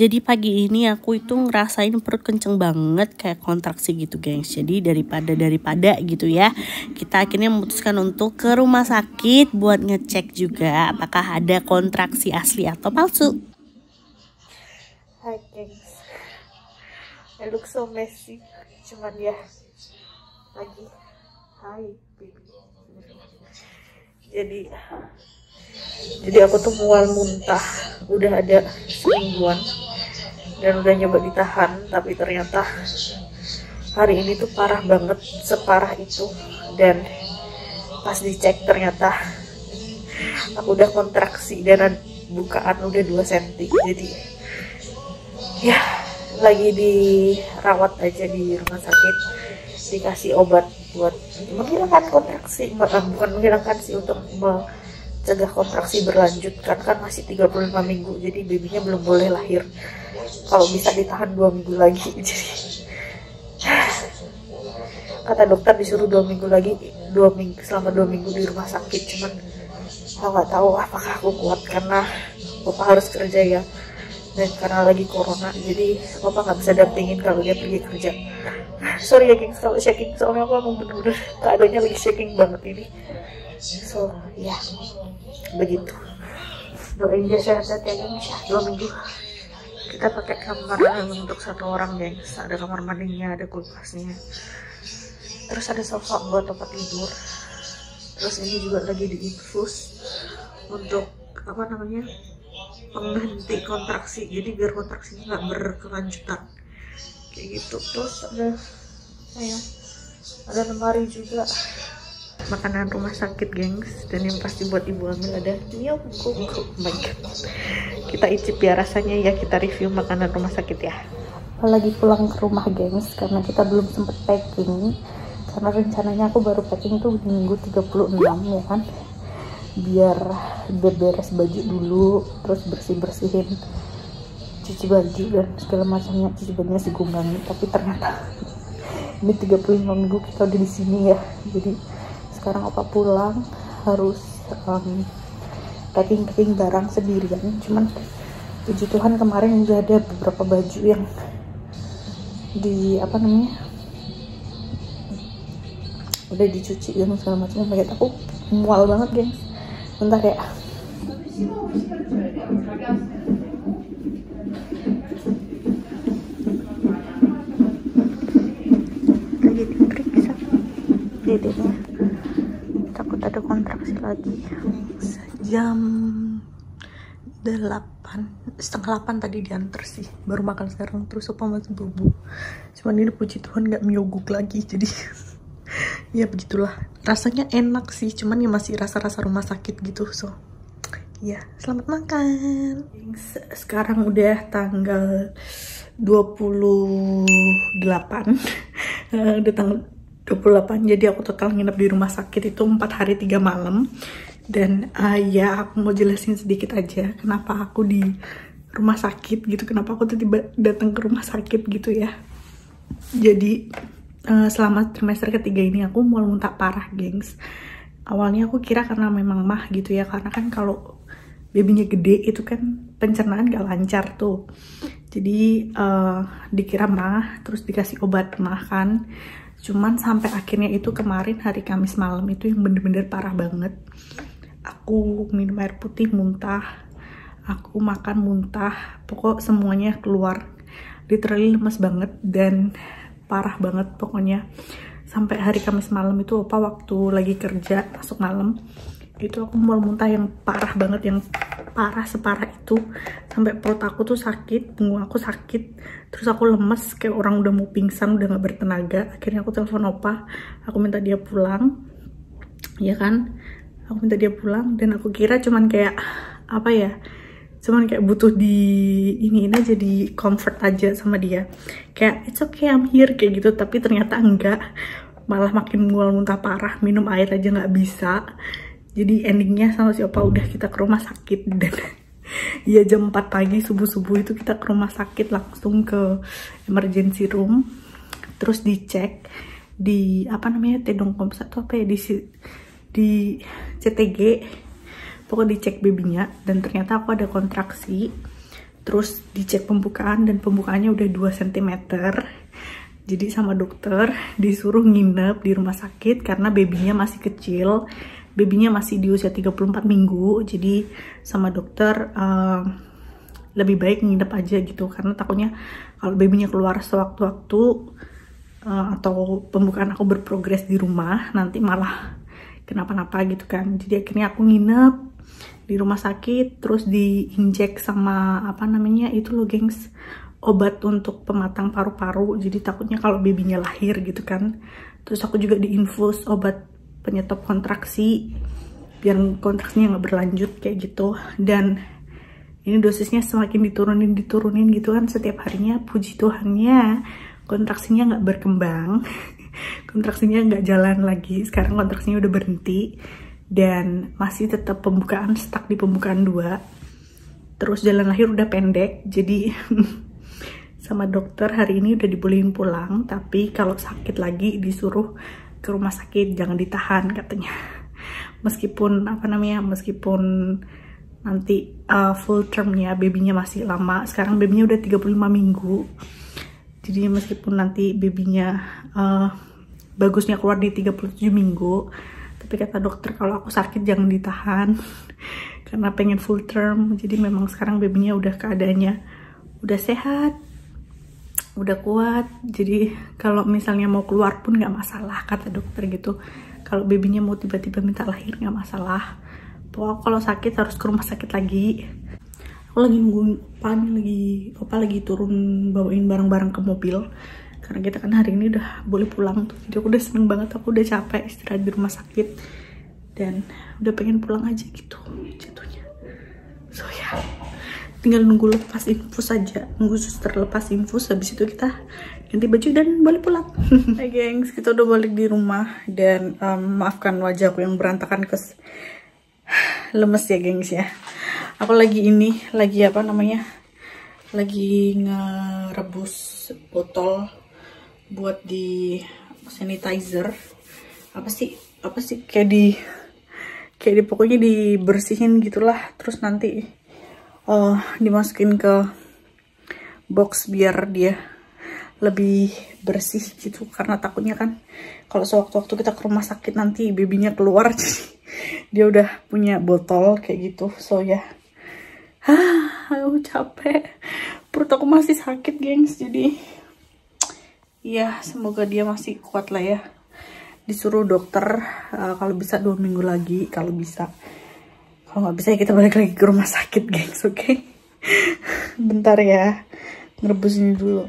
Jadi pagi ini aku itu ngerasain perut kenceng banget kayak kontraksi gitu gengs. Jadi daripada gitu ya, kita akhirnya memutuskan untuk ke rumah sakit buat ngecek juga apakah ada kontraksi asli atau palsu. Hai gengs, I look so messy, cuman ya lagi hai baby. Jadi aku tuh mual muntah udah ada semingguan dan udah nyoba ditahan, tapi ternyata hari ini tuh parah banget, separah itu. Dan pas dicek ternyata aku udah kontraksi dan bukaan udah 2 cm. Jadi ya lagi dirawat aja di rumah sakit, dikasih obat buat menghilangkan kontraksi, bukan menghilangkan sih, untuk mencegah kontraksi berlanjut, kan masih 35 minggu, jadi babynya belum boleh lahir. Kalau bisa ditahan 2 minggu lagi. Jadi kata dokter disuruh 2 minggu lagi, selama 2 minggu di rumah sakit. Cuman aku nggak tahu apakah aku kuat karena Bapak harus kerja ya, dan karena lagi corona jadi Bapak nggak bisa dampingin kalau dia pergi kerja. Sorry ya gengs kalau shaking, soalnya aku emang bener-bener keadaannya lagi shaking banget ini. So ya begitu, doain dia sehat-sehat ya gengs ya. 2 minggu kita pakai kamar untuk 1 orang gengs, ada kamar mandinya, ada kulkasnya, terus ada sofa buat tempat tidur. Terus ini juga lagi diinfus untuk apa namanya, penghenti kontraksi, jadi biar kontraksinya nggak berkelanjutan kayak gitu. Terus ada lemari juga, makanan rumah sakit gengs, dan yang pasti buat ibu hamil ada Miyoko. Oh my god, kita icip ya rasanya ya, kita review makanan rumah sakit ya. Lagi pulang ke rumah gengs karena kita belum sempet packing, karena rencananya aku baru packing tuh di minggu 36 ya kan, biar beres baju dulu, terus bersihin cuci baju dan segala macamnya. Cuci bajunya si Gunggang, tapi ternyata ini 35 minggu kita udah di sini ya. Jadi sekarang opa pulang harus packing barang sendirian. Cuman puji Tuhan kemarin udah ada beberapa baju yang di apa namanya, udah dicuci dan segala macam. Kayak aku mual banget gengs. Bentar ya. Lagi diperiksa dedenya, takut ada kontraksi lagi. Jam 7:30 tadi diantar sih, baru makan sekarang. Terus opa masih bobo, cuman ini puji Tuhan nggak mioguk lagi, jadi ya begitulah. Rasanya enak sih, cuman ya masih rasa-rasa rumah sakit gitu. So ya, selamat makan. Sekarang udah tanggal 28 udah tanggal 28, jadi aku total nginep di rumah sakit itu 4 hari 3 malam. Dan ya aku mau jelasin sedikit aja kenapa aku di rumah sakit gitu, kenapa aku tiba-tiba datang ke rumah sakit gitu ya. Jadi selama trimester ketiga ini aku mual muntah parah gengs. Awalnya aku kira karena memang mah gitu ya, karena kan kalau babynya gede itu kan pencernaan gak lancar tuh. Jadi dikira mah, terus dikasih obat mah kan. Cuman sampai akhirnya itu kemarin hari Kamis malam itu yang bener-bener parah banget. Aku minum air putih muntah, aku makan muntah, pokok semuanya keluar. Literally lemes banget dan parah banget pokoknya. Sampai hari Kamis malam itu opa waktu lagi kerja masuk malam itu aku mual muntah yang parah banget, yang parah separah itu. Sampai perut aku tuh sakit, punggung aku sakit, terus aku lemes kayak orang udah mau pingsan, udah gak bertenaga. Akhirnya aku telepon opa, aku minta dia pulang ya kan, aku minta dia pulang. Dan aku kira cuman kayak apa ya, cuman kayak butuh di ini aja, di comfort aja sama dia, kayak it's okay I'm here kayak gitu. Tapi ternyata enggak, malah makin mual muntah parah, minum air aja nggak bisa. Jadi endingnya sama si opa udah kita ke rumah sakit. Dan ya jam 4 pagi subuh itu kita ke rumah sakit, langsung ke emergency room, terus dicek di apa namanya, T24 atau apa ya, di CTG, pokoknya dicek babynya. Dan ternyata aku ada kontraksi Terus dicek pembukaan dan pembukaannya udah 2 cm. Jadi sama dokter disuruh nginep di rumah sakit karena babynya masih kecil. Babynya masih di usia 34 minggu. Jadi sama dokter lebih baik nginep aja gitu. Karena takutnya kalau babynya keluar sewaktu-waktu atau pembukaan aku berprogres di rumah, nanti malah kenapa-napa gitu kan. Jadi akhirnya aku nginep di rumah sakit, terus diinjek sama apa namanya itu loh gengs, obat untuk pematang paru-paru. Jadi takutnya kalau babynya lahir gitu kan. Terus aku juga diinfus obat penyetop kontraksi biar kontraksinya nggak berlanjut kayak gitu. Dan ini dosisnya semakin diturunin gitu kan setiap harinya. Puji Tuhannya kontraksinya nggak berkembang. Kontraksinya nggak jalan lagi. Sekarang kontraksinya udah berhenti dan masih tetap pembukaan, stuck di pembukaan 2. Terus jalan lahir udah pendek. Jadi sama dokter hari ini udah dibolehin pulang, tapi kalau sakit lagi disuruh ke rumah sakit, jangan ditahan katanya. Meskipun apa namanya, meskipun nanti full termnya babynya masih lama. Sekarang babynya udah 35 minggu. Jadi meskipun nanti babynya bagusnya keluar di 37 minggu, tapi kata dokter kalau aku sakit jangan ditahan karena pengen full term. Jadi memang sekarang babynya udah keadaannya udah sehat, udah kuat. Jadi kalau misalnya mau keluar pun nggak masalah kata dokter gitu. Kalau babynya mau tiba-tiba minta lahir nggak masalah. Pokoknya kalau sakit harus ke rumah sakit lagi. Aku lagi nungguin Opa lagi turun bawain barang-barang ke mobil. Karena kita kan hari ini udah boleh pulang tuh. Jadi aku udah seneng banget, aku udah capek istirahat di rumah sakit. Dan udah pengen pulang aja gitu jatuhnya. So ya, tinggal nunggu lepas infus aja. Nunggu suster lepas infus, habis itu kita ganti baju dan boleh pulang. Hai gengs, kita udah balik di rumah. Dan maafkan wajahku yang berantakan lemes ya gengs ya. Aku lagi apa namanya, lagi ngerebus botol buat di sanitizer. Apa sih kayak pokoknya dibersihin gitulah. Terus nanti dimasukin ke box biar dia lebih bersih gitu. Karena takutnya kan kalau sewaktu-waktu kita ke rumah sakit nanti babynya keluar, dia udah punya botol kayak gitu. So ya, aku capek, perut aku masih sakit gengs. Jadi ya semoga dia masih kuat lah ya. Disuruh dokter kalau bisa 2 minggu lagi, kalau bisa. Kalau nggak bisa ya kita balik lagi ke rumah sakit gengs, oke? Bentar ya, ngerebus ini dulu.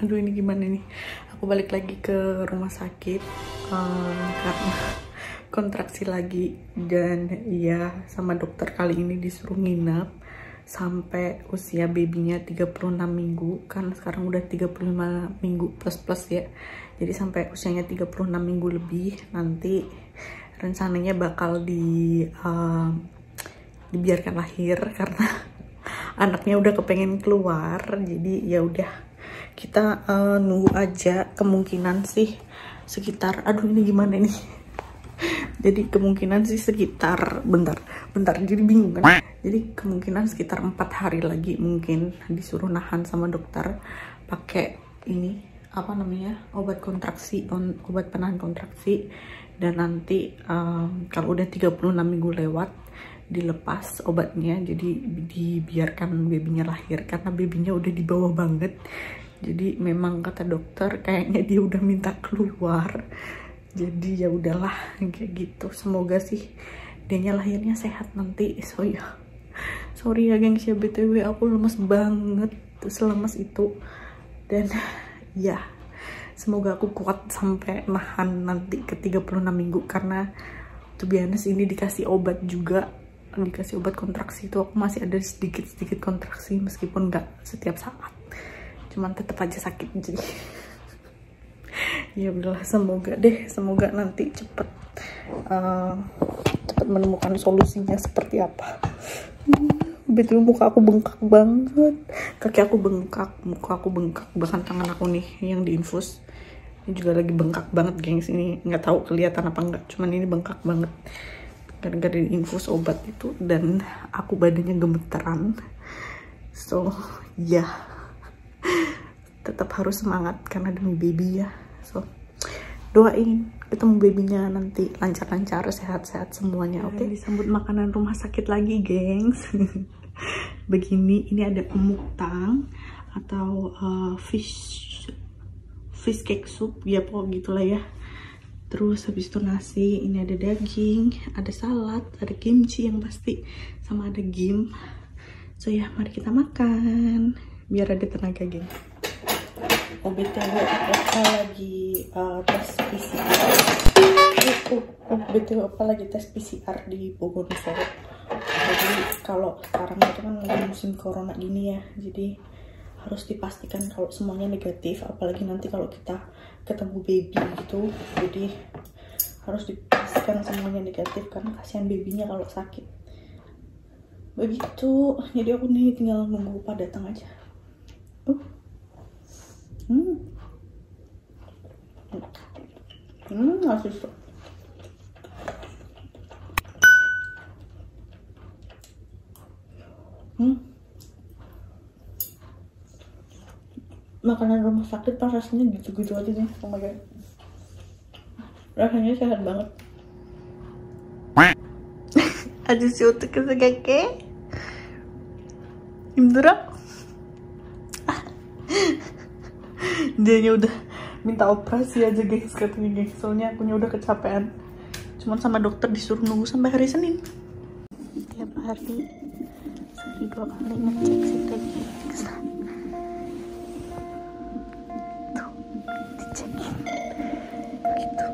Aduh ini gimana nih, aku balik lagi ke rumah sakit karena kontraksi lagi. Dan iya sama dokter kali ini disuruh nginep sampai usia babynya 36 minggu. Karena sekarang udah 35 minggu plus ya. Jadi sampai usianya 36 minggu lebih. Nanti rencananya bakal dibiarkan lahir karena anaknya udah kepengen keluar. Jadi ya udah, kita nunggu aja. Kemungkinan sih sekitar, aduh ini gimana nih. Jadi kemungkinan sih sekitar, bentar jadi bingung kan. Jadi kemungkinan sekitar 4 hari lagi mungkin disuruh nahan sama dokter pakai ini apa namanya, obat kontraksi, obat penahan kontraksi. Dan nanti kalau udah 36 minggu lewat dilepas obatnya, jadi dibiarkan babynya lahir karena babynya udah di bawah banget. Jadi memang kata dokter kayaknya dia udah minta keluar. Jadi ya udahlah kayak gitu. Semoga sih dianya lahirnya sehat nanti. So ya, sorry ya gengs ya, BTW aku lemes banget, selemes itu. Dan ya semoga aku kuat sampai nahan nanti ke 36 minggu. Karena tuh biasa ini dikasih obat juga, dikasih obat kontraksi itu aku masih ada sedikit kontraksi meskipun nggak setiap saat, cuman tetap aja sakit. Jadi ya udahlah, semoga nanti cepet menemukan solusinya seperti apa. Betul, muka aku bengkak banget, kaki aku bengkak, muka aku bengkak, bahkan tangan aku nih yang diinfus ini juga lagi bengkak banget gengs. Ini nggak tahu kelihatan apa enggak, cuman ini bengkak banget gara-gara diinfus obat itu, dan aku badannya gemeteran. So ya, tetap harus semangat karena demi baby ya. So doain ketemu babynya nanti lancar-lancar, sehat-sehat semuanya, oke? Disambut makanan rumah sakit lagi gengs. Begini, ini ada emukang atau fish cake soup ya, pokok gitulah ya. Terus habis itu nasi, ini ada daging, ada salad, ada kimchi yang pasti, sama ada gim. So ya, mari kita makan biar ada tenaga geng. Oh BTW, apa lagi tes PCR? BTW apa lagi tes PCR di Bogonosoro. Jadi kalau sekarang itu kan lagi musim corona gini ya, jadi harus dipastikan kalau semuanya negatif, apalagi nanti kalau kita ketemu baby gitu, jadi harus dipastikan semuanya negatif karena kasihan babynya kalau sakit. Begitu, jadi aku nih tinggal nunggu Opa datang aja. Nasi sup. Makanan rumah sakit pas rasanya gitu-gitu aja nih, oh my god. Rasanya sehat banget. Aduh siutu kesegake. Imdura. Dianya udah minta operasi aja guys, katanya guys, soalnya akunya udah kecapean. Cuman sama dokter disuruh nunggu sampai hari Senin. Tiap hari sehari 2 kali ngecek sih guys. Tuh, dicekin gitu.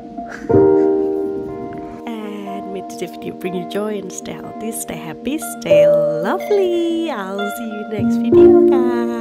And may the video bring you joy and stay healthy, stay happy, stay lovely. I'll see you next video guys.